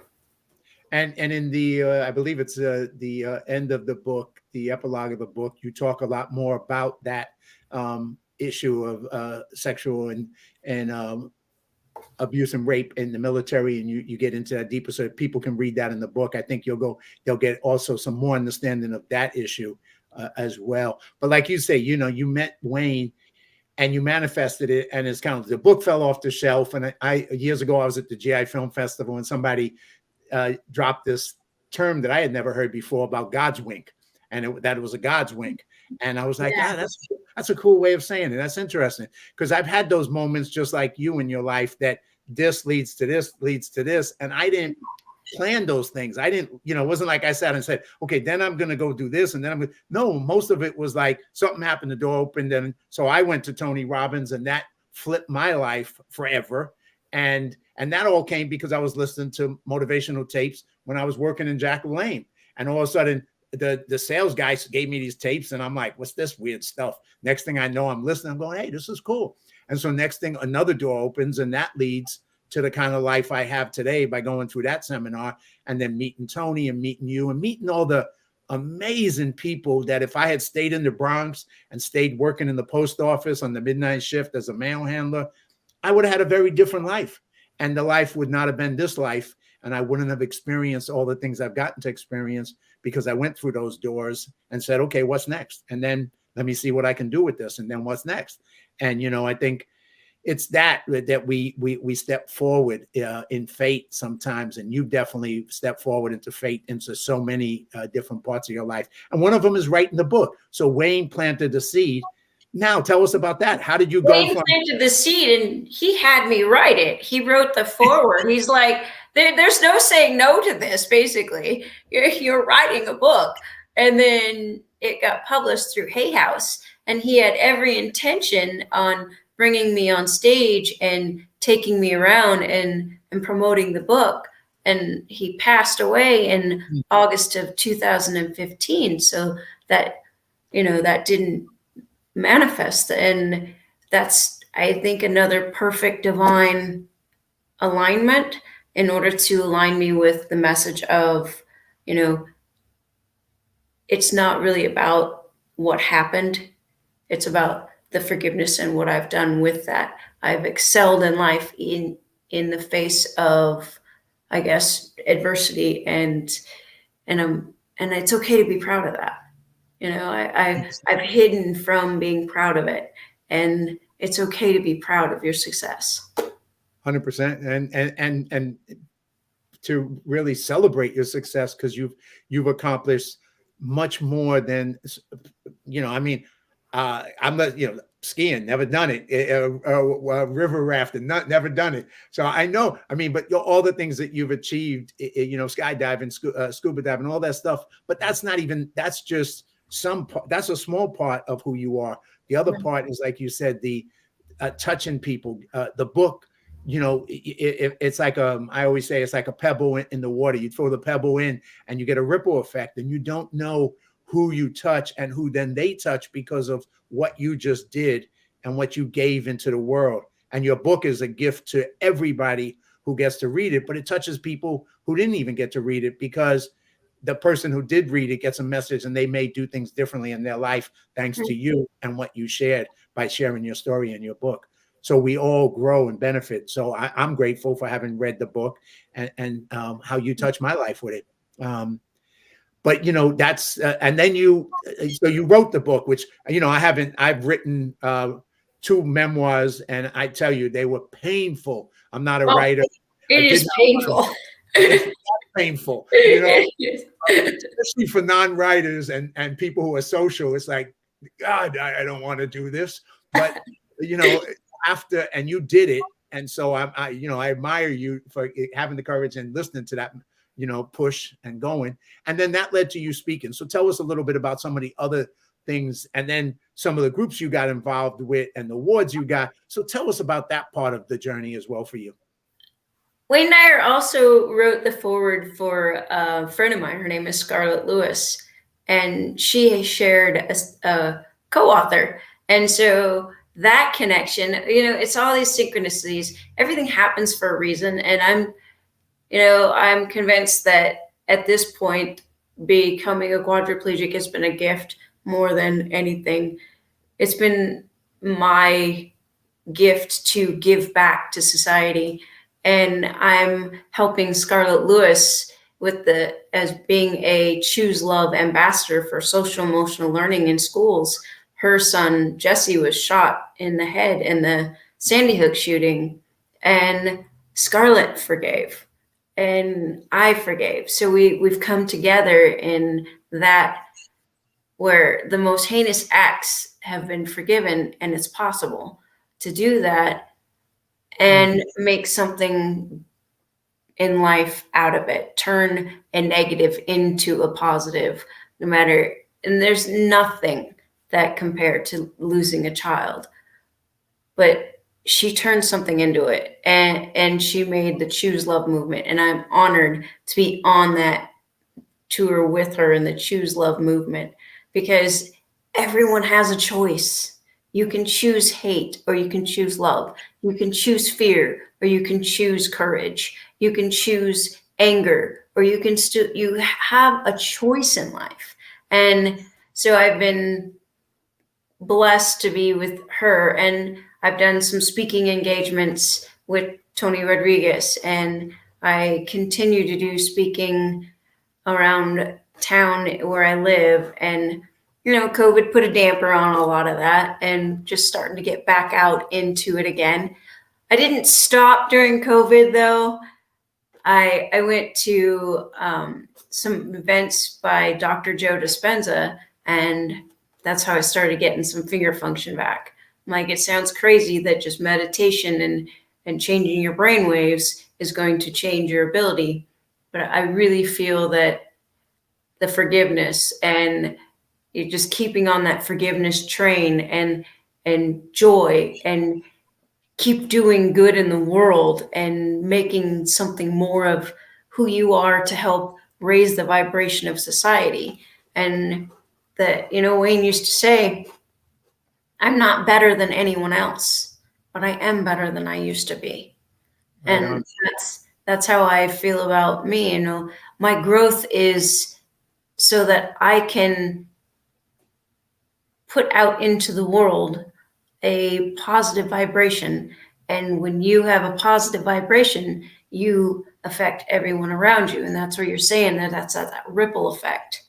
S1: And in the, I believe it's the end of the book, the epilogue of the book, you talk a lot more about that issue of sexual and abuse and rape in the military, and you get into that deeper, so people can read that in the book. I think they'll get also some more understanding of that issue as well. But like you say, you know, you met Wayne and you manifested it, and it's kind of, the book fell off the shelf. And I years ago, I was at the GI Film Festival, and somebody dropped this term that I had never heard before about God's wink. and that it was a God's wink. And I was like,
S2: Yeah.
S1: that's a cool way of saying it. That's interesting, because I've had those moments just like you in your life, that this leads to this, leads to this, and I didn't plan those things. I didn't, it wasn't like I sat and said, okay, then I'm going to go do this. And then no, most of it was like something happened, the door opened. And so I went to Tony Robbins, and that flipped my life forever. And that all came because I was listening to motivational tapes when I was working in Jack Lane. And all of a sudden, the sales guys gave me these tapes, and I'm like, what's this weird stuff? Next thing I know, I'm listening, I'm going, hey, this is cool. And so next thing, another door opens, and that leads to the kind of life I have today by going through that seminar, and then meeting Tony and meeting you and meeting all the amazing people that if I had stayed in the Bronx and stayed working in the post office on the midnight shift as a mail handler, I would have had a very different life. And the life would not have been this life. And I wouldn't have experienced all the things I've gotten to experience, because I went through those doors and said, okay, what's next? And then let me see what I can do with this. And then what's next? And, I think it's that we step forward in fate sometimes. And you definitely step forward into fate, into so many different parts of your life. And one of them is writing the book. So Wayne planted the seed. Now tell us about that. How did you go
S2: Wayne planted the seed, and he had me write it. He wrote the foreword. He's like, there's no saying no to this, basically. You're writing a book. And then it got published through Hay House. And he had every intention on bringing me on stage and taking me around and promoting the book. And he passed away in August of 2015. So that, that didn't manifest. And that's, I think, another perfect divine alignment in order to align me with the message of, it's not really about what happened. It's about the forgiveness and what I've done with that. I've excelled in life in the face of, I guess, adversity, and it's okay to be proud of that. I've hidden from being proud of it, and it's okay to be proud of your success.
S1: 100%, and to really celebrate your success, because you've accomplished much more than, I'm not, skiing, never done it, river rafting, never done it. So I know, but all the things that you've achieved, skydiving, scuba diving, all that stuff, but that's just that's a small part of who you are. The other part is, like you said, the touching people, the book. It's like I always say, it's like a pebble in the water. You throw the pebble in and you get a ripple effect, and you don't know who you touch and who then they touch because of what you just did and what you gave into the world. And your book is a gift to everybody who gets to read it, but it touches people who didn't even get to read it, because the person who did read it gets a message, and they may do things differently in their life thanks to you and what you shared by sharing your story in your book. So we all grow and benefit. So I'm grateful for having read the book and how you touch my life with it. But that's and then you wrote the book, which I've written 2 memoirs, and I tell you, they were painful. I'm not a writer.
S2: It is painful.
S1: It's painful, especially for non-writers and people who are social. It's like, God, I don't want to do this, but after, and you did it, and so I admire you for having the courage and listening to that, push and going, and then that led to you speaking. So tell us a little bit about some of the other things, and then some of the groups you got involved with and the awards you got. So tell us about that part of the journey as well for you.
S2: Wayne Dyer also wrote the foreword for a friend of mine. Her name is Scarlett Lewis, and she shared a co-author. And so that connection, it's all these synchronicities. Everything happens for a reason. And I'm convinced that at this point, becoming a quadriplegic has been a gift more than anything. It's been my gift to give back to society. And I'm helping Scarlett Lewis as being a Choose Love ambassador for social emotional learning in schools. Her son, Jesse, was shot in the head in the Sandy Hook shooting, and Scarlett forgave, and I forgave. So we've come together in that where the most heinous acts have been forgiven, and it's possible to do that and make something in life out of it, turn a negative into a positive, no matter, and there's nothing that compared to losing a child. But she turned something into it, and she made the Choose Love movement, and I'm honored to be on that tour with her in the Choose Love movement, because everyone has a choice. You can choose hate or you can choose love. You can choose fear or you can choose courage. You can choose anger or you can you have a choice in life. And so I've been blessed to be with her, and I've done some speaking engagements with Tony Rodriguez, and I continue to do speaking around town where I live. And, COVID put a damper on a lot of that, and just starting to get back out into it again. I didn't stop during COVID though. I went to some events by Dr. Joe Dispenza, and that's how I started getting some finger function back. Like, it sounds crazy that just meditation and changing your brain waves is going to change your ability. But I really feel that the forgiveness, and you're just keeping on that forgiveness train, and joy, and keep doing good in the world and making something more of who you are to help raise the vibration of society. And that, Wayne used to say, I'm not better than anyone else, but I am better than I used to be.
S1: Right
S2: And
S1: on.
S2: that's how I feel about me. My growth is so that I can put out into the world a positive vibration. And when you have a positive vibration, you affect everyone around you. And that's where you're saying that's that ripple effect.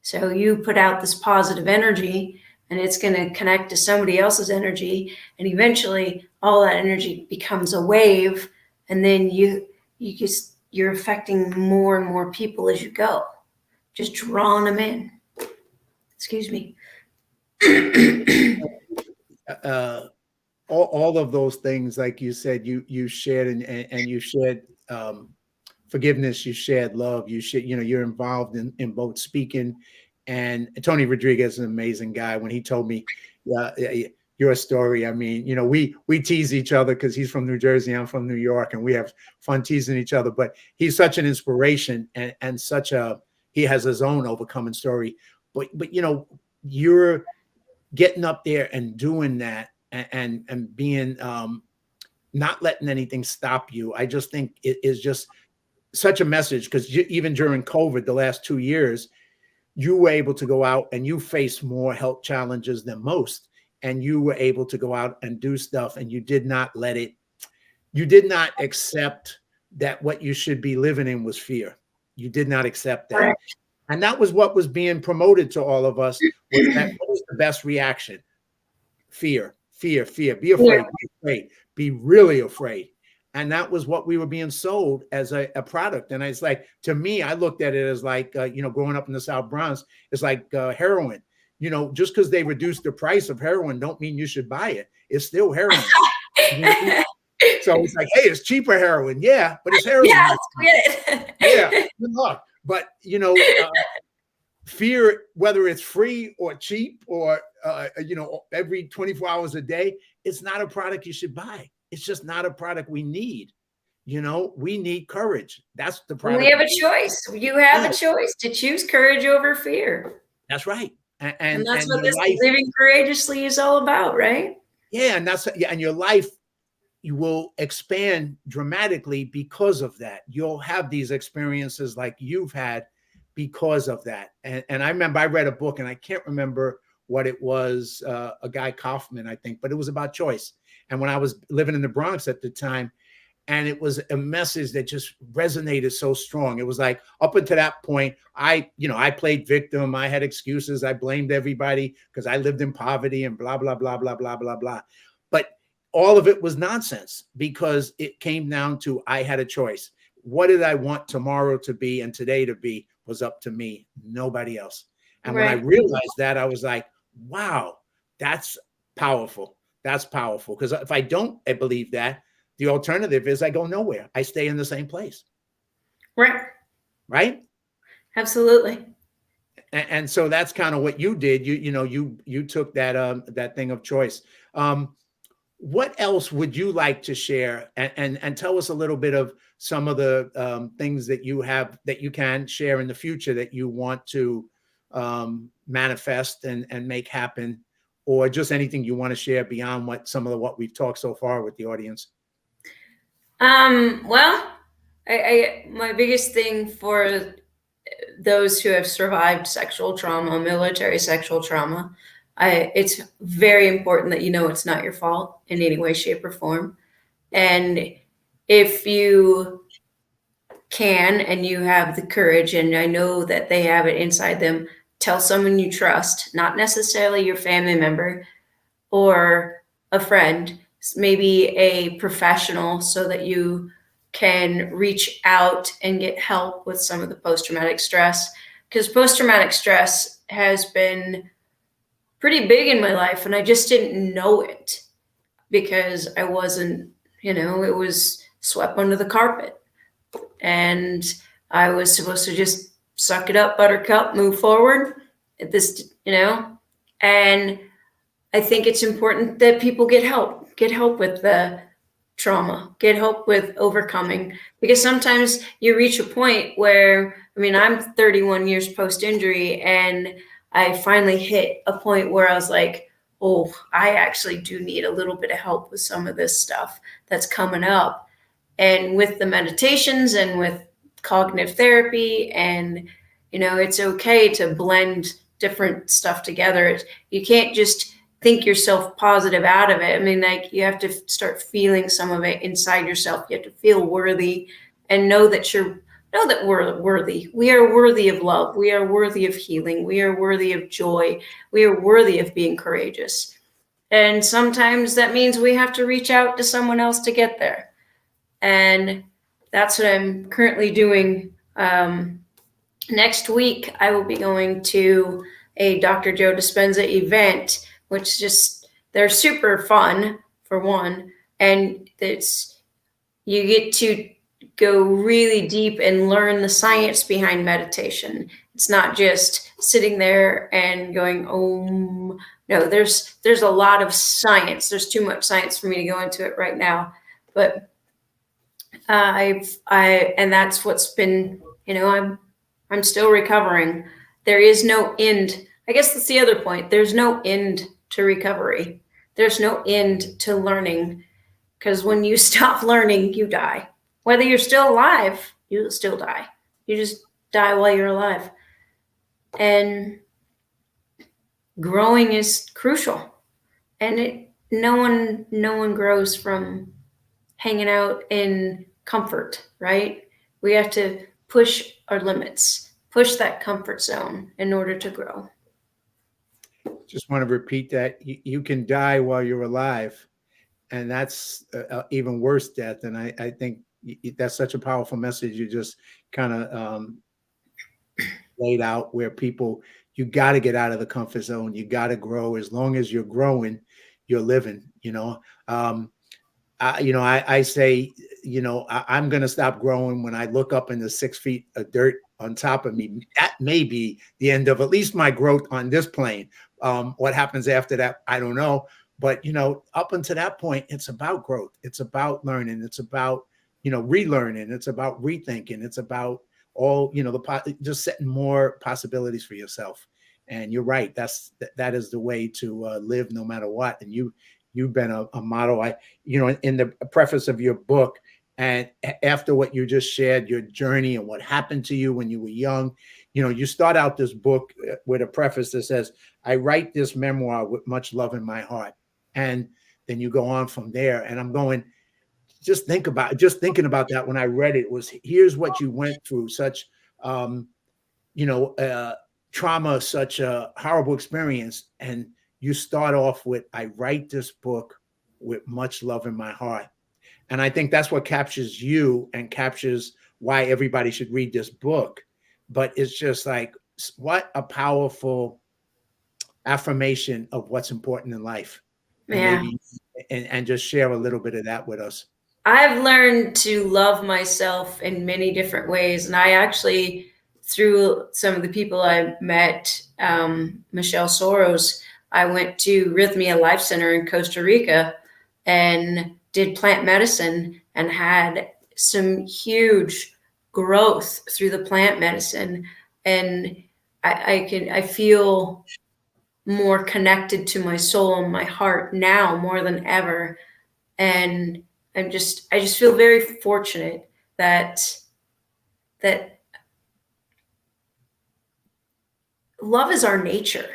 S2: So you put out this positive energy, and it's going to connect to somebody else's energy. And eventually all that energy becomes a wave. And then you're affecting more and more people as you go, just drawing them in. Excuse me.
S1: All of those things, like you said, you shared, and you shared forgiveness, you shared love, you're involved in both speaking. And Tony Rodriguez is an amazing guy. When he told me your story, I mean, we tease each other because he's from New Jersey, I'm from New York, and we have fun teasing each other. But he's such an inspiration, and he has his own overcoming story. But you're getting up there and doing that, and being not letting anything stop you. I just think it is just such a message, because even during COVID, the last 2 years, you were able to go out and you faced more health challenges than most. And you were able to go out and do stuff, and you did not accept that what you should be living in was fear. You did not accept that.
S2: Correct.
S1: And that was what was being promoted to all of us, was that what was the best reaction? Fear, fear, fear. Be afraid, be afraid, be really afraid. And that was what we were being sold as a product. And it's like, to me, I looked at it as like, growing up in the South Bronx, it's like heroin. Just because they reduced the price of heroin don't mean you should buy it. It's still heroin. So it's like, hey, it's cheaper heroin. Yeah, but it's heroin.
S2: Yeah, let's get it.
S1: Yeah, good luck. But, fear, whether it's free or cheap or, every 24 hours a day, it's not a product you should buy. It's just not a product we need. We need courage. That's the product.
S2: We have a choice. You have a choice to choose courage over fear.
S1: That's right.
S2: And that's what this living courageously is all about, right?
S1: Yeah, and your life, you will expand dramatically because of that. You'll have these experiences like you've had because of that. And I remember I read a book, and I can't remember what it was, a guy Kaufman, I think, but it was about choice. And when I was living in the Bronx at the time, and it was a message that just resonated so strong. It was like, up until that point, I played victim. I had excuses. I blamed everybody because I lived in poverty and blah, blah, blah, blah, blah, blah, blah. But all of it was nonsense, because it came down to, I had a choice. What did I want tomorrow to be and today to be was up to me, nobody else. And when I
S2: Right.
S1: realized that, I was like, wow, that's powerful. That's powerful. Because if I don't believe that, the alternative is I go nowhere. I stay in the same place.
S2: Right.
S1: Right.
S2: Absolutely.
S1: And so that's kind of what you did. You took that thing of choice. What else would you like to share, and tell us a little bit of some of the things that you have that you can share in the future that you want to manifest and make happen, or just anything you want to share beyond what we've talked so far with the audience.
S2: Well, I my biggest thing for those who have survived sexual trauma, military sexual trauma, it's very important that you know it's not your fault in any way, shape, or form. And if you can and you have the courage, and I know that they have it inside them, tell someone you trust, not necessarily your family member or a friend, maybe a professional, so that you can reach out and get help with some of the post traumatic stress. Because post traumatic stress has been pretty big in my life, and I just didn't know it because I wasn't, it was swept under the carpet. And I was supposed to just suck it up, buttercup, move forward at this, and I think it's important that people get help with the trauma, get help with overcoming, because sometimes you reach a point where, I mean, I'm 31 years post injury, and I finally hit a point where I was like, oh, I actually do need a little bit of help with some of this stuff that's coming up. And with the meditations and with cognitive therapy, and, it's okay to blend different stuff together. You can't just think yourself positive out of it. I mean, like, you have to start feeling some of it inside yourself. You have to feel worthy and know that we're worthy. We are worthy of love. We are worthy of healing. We are worthy of joy. We are worthy of being courageous. And sometimes that means we have to reach out to someone else to get there. And that's what I'm currently doing. Next week, I will be going to a Dr. Joe Dispenza event, which they're super fun, for one. And you get to go really deep and learn the science behind meditation. It's not just sitting there and going, oh, no, there's a lot of science. There's too much science for me to go into it right now. But and that's what's been, I'm still recovering. There is no end. I guess that's the other point. There's no end to recovery. There's no end to learning, because when you stop learning, you die. Whether you're still alive, you'll still die. You just die while you're alive. And growing is crucial. And no one grows from hanging out in comfort, right? We have to push our limits, push that comfort zone in order to grow.
S1: Just want to repeat that you can die while you're alive, and that's even worse death. And I think that's such a powerful message you just kind of laid out, where you got to get out of the comfort zone. You got to grow. As long as you're growing, you're living. I say, I'm going to stop growing when I look up in the 6 feet of dirt on top of me. That may be the end of at least my growth on this plane. What happens after that, I don't know. But, up until that point, it's about growth. It's about learning. It's about, relearning. It's about rethinking. It's about all, just setting more possibilities for yourself. And you're right. That is the way to live no matter what. And you've been a model. In the preface of your book, and after what you just shared, your journey and what happened to you when you were young, you start out this book with a preface that says, I write this memoir with much love in my heart. And then you go on from there. And I'm going, just thinking about that when I read it, was here's what you went through, such, trauma, such a horrible experience. And you start off with, I write this book with much love in my heart. And I think that's what captures you and captures why everybody should read this book. But it's just like what a powerful affirmation of what's important in life. And
S2: Yeah.
S1: maybe, and just share a little bit of that with us.
S2: I've learned to love myself in many different ways. And I actually, through some of the people I met, Michelle Soros, I went to Rhythmia Life Center in Costa Rica and did plant medicine and had some huge growth through the plant medicine. And I feel more connected to my soul and my heart now more than ever. And I just feel very fortunate that that love is our nature.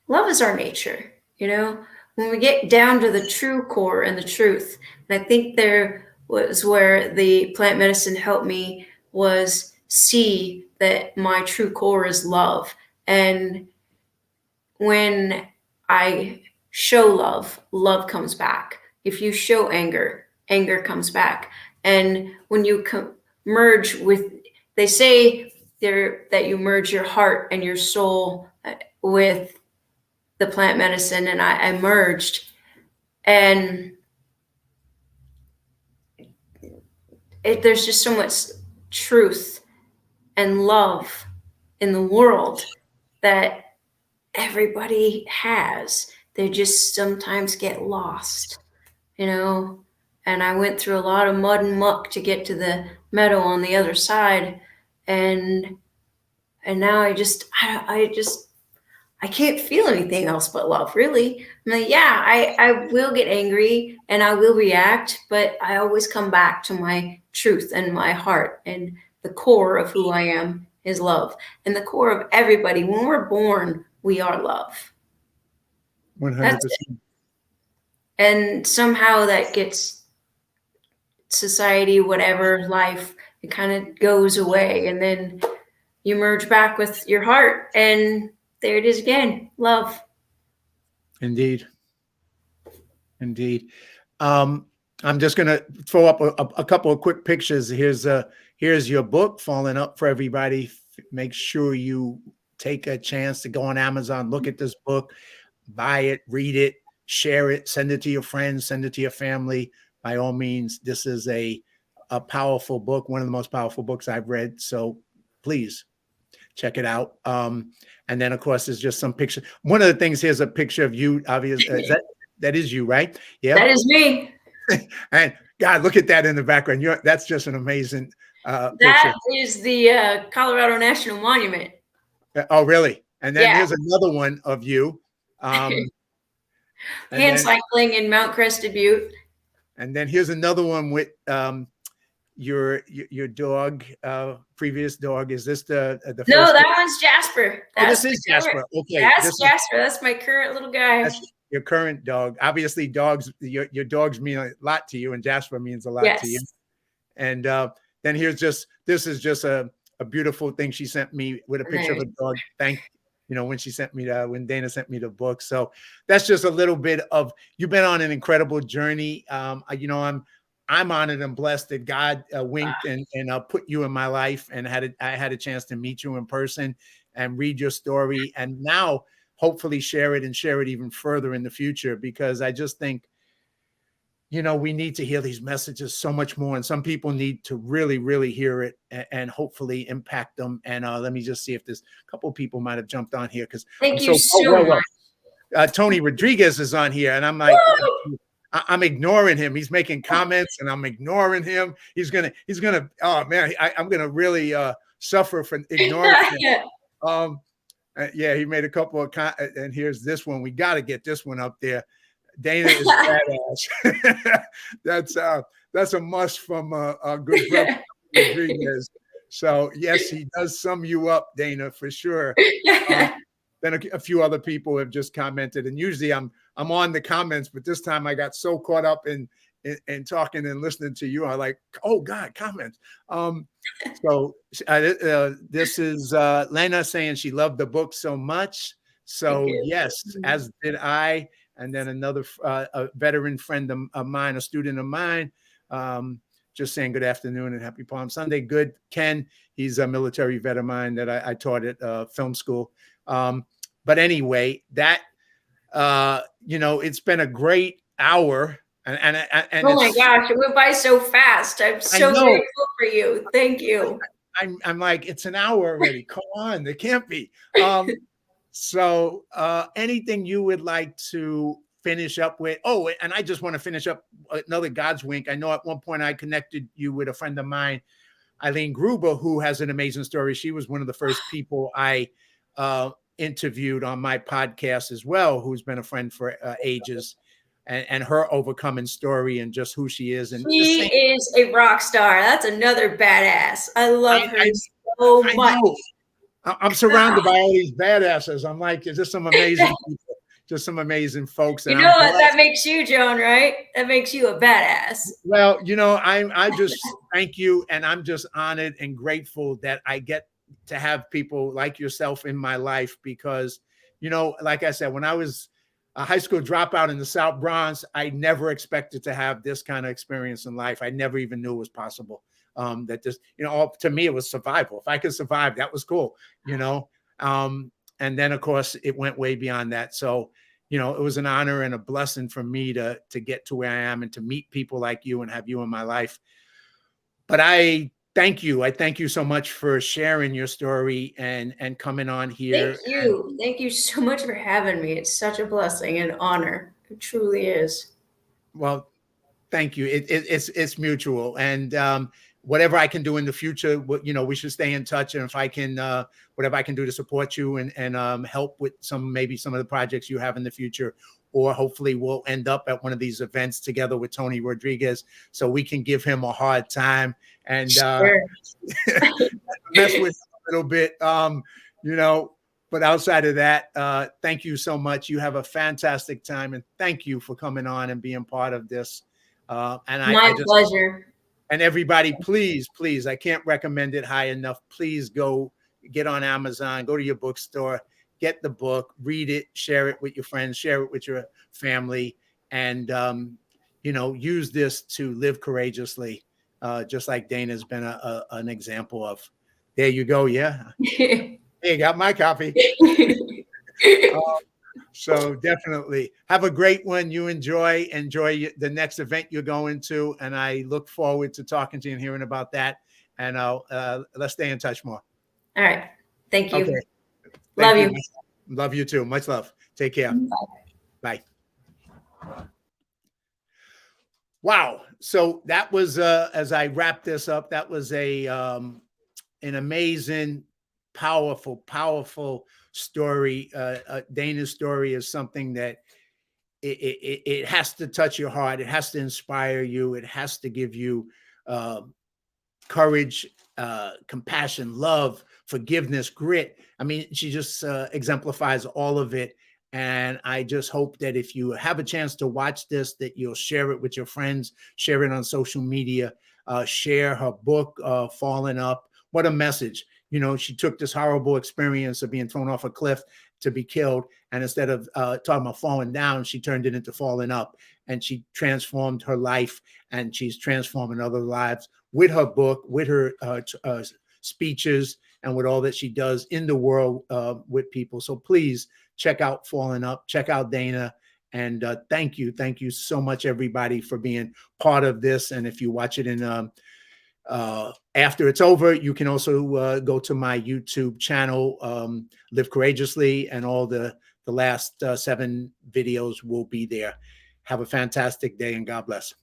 S2: Love is our nature, when we get down to the true core and the truth. And I think there was where the plant medicine helped me, was see that my true core is love. And when I show love, love comes back. If you show anger, anger comes back. And when you merge with, they say there that you merge your heart and your soul with the plant medicine, and I merged, and there's just so much truth and love in the world that everybody has. They just sometimes get lost, and I went through a lot of mud and muck to get to the meadow on the other side. And now I can't feel anything else but love, really. I'm like, yeah, I will get angry and I will react, but I always come back to my truth and my heart, and the core of who I am is love. And the core of everybody, when we're born, we are love.
S1: 100%.
S2: That's it. And somehow that gets society, whatever, life, it kind of goes away. And then you merge back with your heart, and there it is again, love.
S1: Indeed. Indeed. I'm just going to throw up a couple of quick pictures. Here's your book, Falling Up, for everybody. Make sure you take a chance to go on Amazon, look at this book, buy it, read it, share it, send it to your friends, send it to your family. By all means, this is a powerful book, one of the most powerful books I've read. So please check it out. And then, of course, there's just some pictures. One of the things, here's a picture of you, obviously. That is you, right? Yeah.
S2: That is me.
S1: And God, look at that in the background. That's just an amazing picture.
S2: That is the Colorado National Monument.
S1: Oh, really? And then here's another one of you.
S2: Hand cycling in Mount Crested Butte.
S1: And then here's another one with your dog, previous dog. Is this the first?
S2: No, that one's Jasper.
S1: This is Jasper. Okay.
S2: That's Jasper. That's my current little guy.
S1: That's your current dog. Obviously, your dogs mean a lot to you, and Jasper means a lot to you. And then this is just a beautiful thing she sent me with a picture of a dog. When Dana sent me the book. So that's just a little bit of, you've been on an incredible journey. I'm honored and blessed that God winked and put you in my life, and I had a chance to meet you in person and read your story, and now hopefully share it even further in the future, because I just think, we need to hear these messages so much more, and some people need to really, really hear it and hopefully impact them. And let me just see if there's a couple of people might have jumped on here, because
S2: thank you so much.
S1: Tony Rodriguez is on here, and I'm like, I'm ignoring him. He's making comments, and I'm ignoring him. He's gonna. Oh man, I'm gonna really suffer for ignoring him. He made a couple of and here's this one. We got to get this one up there. Dana is badass. That's a must from a good brother Rodriguez. So yes, he does sum you up, Dana, for sure. Then a few other people have just commented, and usually I'm on the comments, but this time I got so caught up in talking and listening to you. I like, oh God, comments. So this is Lena saying she loved the book so much. So yes, as did I. And then another a veteran friend of mine, a student of mine, just saying good afternoon and happy Palm Sunday. Good. Ken, he's a military vet of mine that I taught at film school. But anyway, that, it's been a great hour. And
S2: Oh my gosh, it went by so fast. I'm so grateful for you. Thank you.
S1: I'm like, it's an hour already. Come on, it can't be. So anything you would like to finish up with? Oh, and I just want to finish up another God's wink. I know at one point I connected you with a friend of mine, Eileen Gruber, who has an amazing story. She was one of the first people I interviewed on my podcast as well, who's been a friend for ages. And her overcoming story and just who she is. And
S2: she is a rock star. That's another badass. I love her so much.
S1: I'm surrounded by all these badasses. I'm like, is this some amazing people? Just some amazing folks.
S2: And you know what that makes you, Joan, right? That makes you a badass.
S1: Well, I just thank you. And I'm just honored and grateful that I get to have people like yourself in my life because, like I said, when I was a high school dropout in the South Bronx, I never expected to have this kind of experience in life. I never even knew it was possible. That just, to me, it was survival. If I could survive, that was cool, and then of course it went way beyond that. So, it was an honor and a blessing for me to get to where I am and to meet people like you and have you in my life. But I thank you. I thank you so much for sharing your story and coming on here.
S2: Thank you. Thank you so much for having me. It's such a blessing and honor. It truly is.
S1: Well, thank you. It's mutual. And whatever I can do in the future, we should stay in touch. And if I can, whatever I can do to support you and help with maybe some of the projects you have in the future, or hopefully we'll end up at one of these events together with Tony Rodriguez so we can give him a hard time and
S2: sure.
S1: mess with him a little bit, but outside of that, thank you so much. You have a fantastic time and thank you for coming on and being part of this.
S2: My pleasure.
S1: And everybody, please, I can't recommend it high enough. Please go get on Amazon, go to your bookstore, get the book, read it, share it with your friends, share it with your family, and, use this to live courageously, just like Dana's been an example of. There you go. Yeah. Hey, you got my copy. So definitely have a great one. You enjoy the next event you're going to. And I look forward to talking to you and hearing about that. And let's stay in touch more.
S2: All right. Thank you.
S1: Okay.
S2: Love you.
S1: Love you too. Much love. Take care. Bye. Wow. So that was, as I wrap this up, that was an amazing, powerful story. Dana's story is something that it has to touch your heart. It has to inspire you. It has to give you courage, compassion, love, forgiveness, grit. I mean, she just exemplifies all of it. And I just hope that if you have a chance to watch this, that you'll share it with your friends, share it on social media, share her book, Falling Up. What a message. She took this horrible experience of being thrown off a cliff to be killed. And instead of talking about falling down, she turned it into falling up. And she transformed her life, and she's transforming other lives with her book, with her speeches, and with all that she does in the world with people. So please check out Falling Up, check out Dana. And thank you so much, everybody, for being part of this. And if you watch it in after it's over, you can also go to my YouTube channel, Live Courageously, and all the last 7 videos will be there. Have a fantastic day and God bless.